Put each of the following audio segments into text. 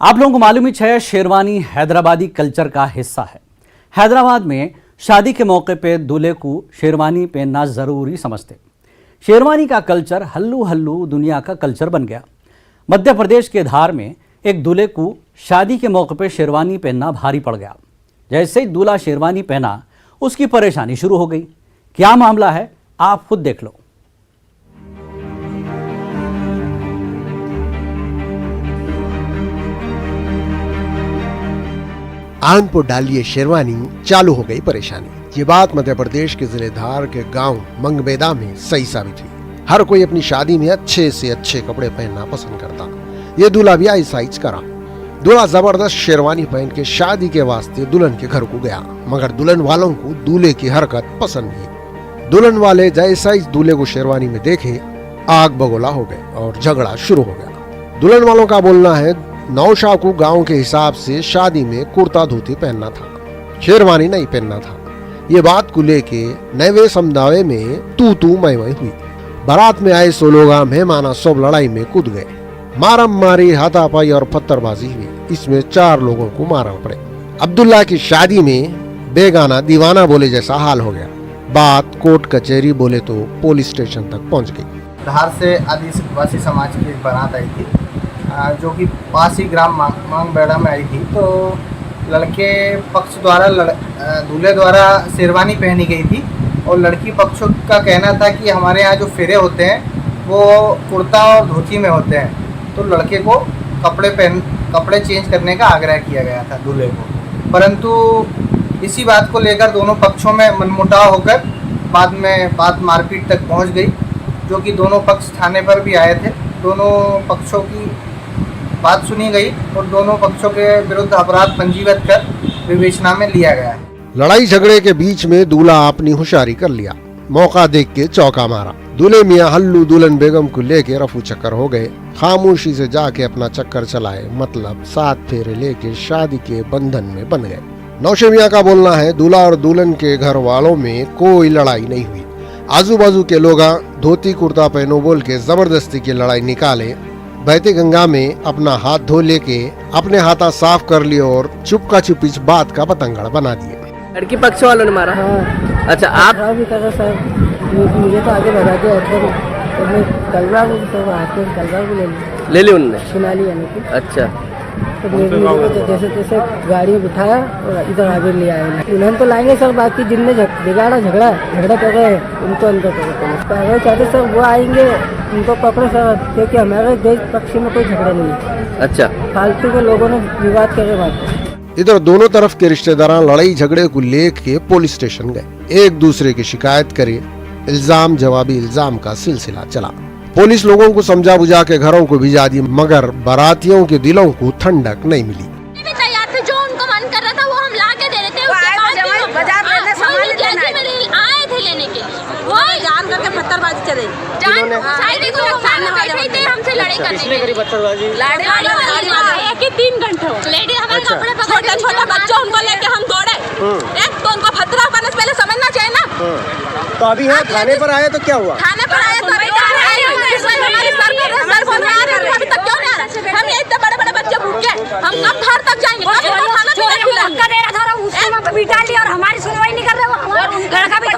आप लोगों को मालूम ही है, शेरवानी हैदराबादी कल्चर का हिस्सा है। हैदराबाद में शादी के मौके पे दूल्हे को शेरवानी पहनना जरूरी समझते। शेरवानी का कल्चर हल्लू हल्लू दुनिया का कल्चर बन गया। मध्य प्रदेश के धार में एक दूल्हे को शादी के मौके पे शेरवानी पहनना भारी पड़ गया। जैसे ही दूल्हा शेरवानी पहना, उसकी परेशानी शुरू हो गई। क्या मामला है, आप खुद देख लो। आन पर डालिए शेरवानी, चालू हो गई परेशानी। ये बात मध्य प्रदेश के जिले धार के गांव मंगबेदा में सही साबित हुई। हर कोई अपनी शादी में अच्छे से अच्छे कपड़े पहनना पसंद करता। ये दूल्हा भी ऐसा करा। दूल्हा जबरदस्त शेरवानी पहन के शादी के वास्ते दुल्हन के घर को गया, मगर दुल्हन वालों को दूल्हे की हरकत पसंद नहीं। दुल्हन वाले जैसा ही दूल्हे को शेरवानी में देखे, आग बगोला हो गए और झगड़ा शुरू हो गया। दुल्हन वालों का बोलना है, नौशाह को गांव के हिसाब से शादी में कुर्ता धोती पहनना था, शेरवानी नहीं पहनना था। ये बात को लेके नए समुदाय में तू मैं हुई। बारात में आए 100 लोग मेहमाना सब लड़ाई में कूद गए। मारम मारी, हाथापाई और पत्थरबाजी हुई। इसमें 4 लोगों को मारना पड़े। अब्दुल्ला की शादी में बेगाना दीवाना बोले जैसा हाल हो गया। बात कोर्ट कचहरी बोले तो पुलिस स्टेशन तक पहुंच गई। धार से आदिवासी समाज की एक बारात आई थी, जो कि पास ही ग्राम मंगबेड़ा में आई थी। तो लड़के पक्ष द्वारा दूल्हे द्वारा शेरवानी पहनी गई थी और लड़की पक्ष का कहना था कि हमारे यहाँ जो फेरे होते हैं वो कुर्ता और धोती में होते हैं। तो लड़के को कपड़े चेंज करने का आग्रह किया गया था दूल्हे को, परंतु इसी बात को लेकर दोनों पक्षों में मनमुटाव होकर बाद में बात मारपीट तक पहुंच गई, जो कि दोनों पक्ष थाने पर भी आए थे। दोनों पक्षों की बात सुनी गई और दोनों पक्षों के विरुद्ध अपराध पंजीबद्ध कर विवेचना में लिया गया है। लड़ाई झगड़े के बीच में दूल्हा अपनी होशियारी कर लिया, मौका देख के चौका मारा। दूल्हे मियां हल्लू दुल्हन बेगम को लेके रफू चक्कर हो गए। खामोशी से जाके अपना चक्कर चलाए, मतलब 7 फेरे लेके शादी के बंधन में बन गए। नौशे मियां का बोलना है, दूल्हा और दुल्हन के घर वालों में कोई लड़ाई नहीं हुई। आजू बाजू के लोग धोती कुर्ता पहनो बोल के जबरदस्ती की लड़ाई निकाले। बहती गंगा में अपना हाथ धो लेके अपने हाथा साफ कर लिए और चुपका चुपी बात का पतंगड़ बना दिए। लड़की पक्ष वालों ने मारा। हाँ। अच्छा, आप भी करा सर, मुझे तो आगे बढ़ा दिया तो मैं कलवा को तो हाथ में कलवा को ले ली उनने, सुना लिया नहीं। अच्छा, तो मेरे को जैसे तैसे गाड़ी में बिठाया और इधर आगे ले आए। उन्होंने तो लाएंगे सर, बाकी जिनने बिगाड़ा झगड़ा कर रहे उनको अंदर पकड़ो चाहते सर, वो आएंगे उनको पकड़ो सर, क्योंकि हमारे देश पक्ष में कोई झगड़ा नहीं है। अच्छा, फालतू के लोगों ने विवाद करे बात। इधर दोनों तरफ के रिश्तेदार लड़ाई झगड़े को लेके पुलिस स्टेशन गए, एक दूसरे की शिकायत करे। इल्जाम जवाबी इल्जाम का सिलसिला चला। पुलिस लोगों को समझा बुझा के घरों को भिजा दी, मगर बारातियों के दिलों को ठंडक नहीं मिली। तैयार थे, जो उनको मन कर रहा था वो हम ला के दे रहे थे। आए थे लेने के, वो जान करके पत्थरबाजी चले, हमसे लड़ाई करने 3 घंटे लेडी हमारे कपड़े पकड़, छोटा बच्चा उनको लेके हम दौड़े। एक तो उनको भद्रा बनने से पहले समझना चाहिए ना। तो अभी यहाँ थाने पर आए तो क्या हुआ? थाने पर आए तो अभी तक क्यों नहीं आ रहा? हम ये इतने बड़े बड़े बच्चे भूखे, हम कब धार तक जाएंगे? बिठा लिया और हमारी सुनवाई नहीं कर रहे। वो लड़का भी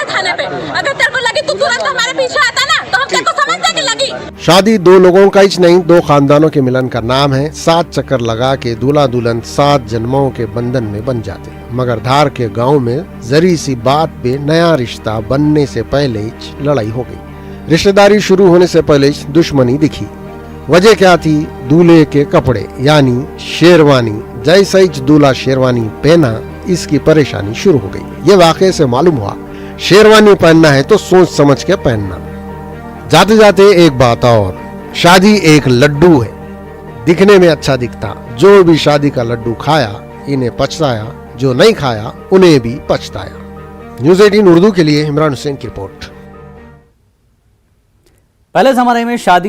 थाने पे, अगर तेरे को लगी तू तुरंत हमारे पीछे आता ना तो हम तेरे को समझ जाके लगी। शादी 2 लोगों का ही नहीं, 2 खानदानों के मिलन का नाम है। 7 चक्कर लगा के दूल्हा दुल्हन 7 जन्मों के बंधन में बन जाते। मगर धार के गांव में जरी सी बात पे नया रिश्ता बनने से पहले ही लड़ाई हो गई। रिश्तेदारी शुरू होने से पहले ही दुश्मनी दिखी। वजह क्या थी? दूल्हे के कपड़े यानी शेरवानी। जैसे ही दूल्हा शेरवानी पहना, इसकी परेशानी शुरू हो गई। ये वाकये से मालूम हुआ, शेरवानी पहनना है तो सोच समझ के पहनना। जाते जाते एक बात और, शादी एक लड्डू है, दिखने में अच्छा दिखता। जो भी शादी का लड्डू खाया इन्हें पछताया, जो नहीं खाया उन्हें भी पछताया। न्यूज़ 18 उर्दू के लिए इमरान हुसैन की रिपोर्ट। पहले जमाने में शादी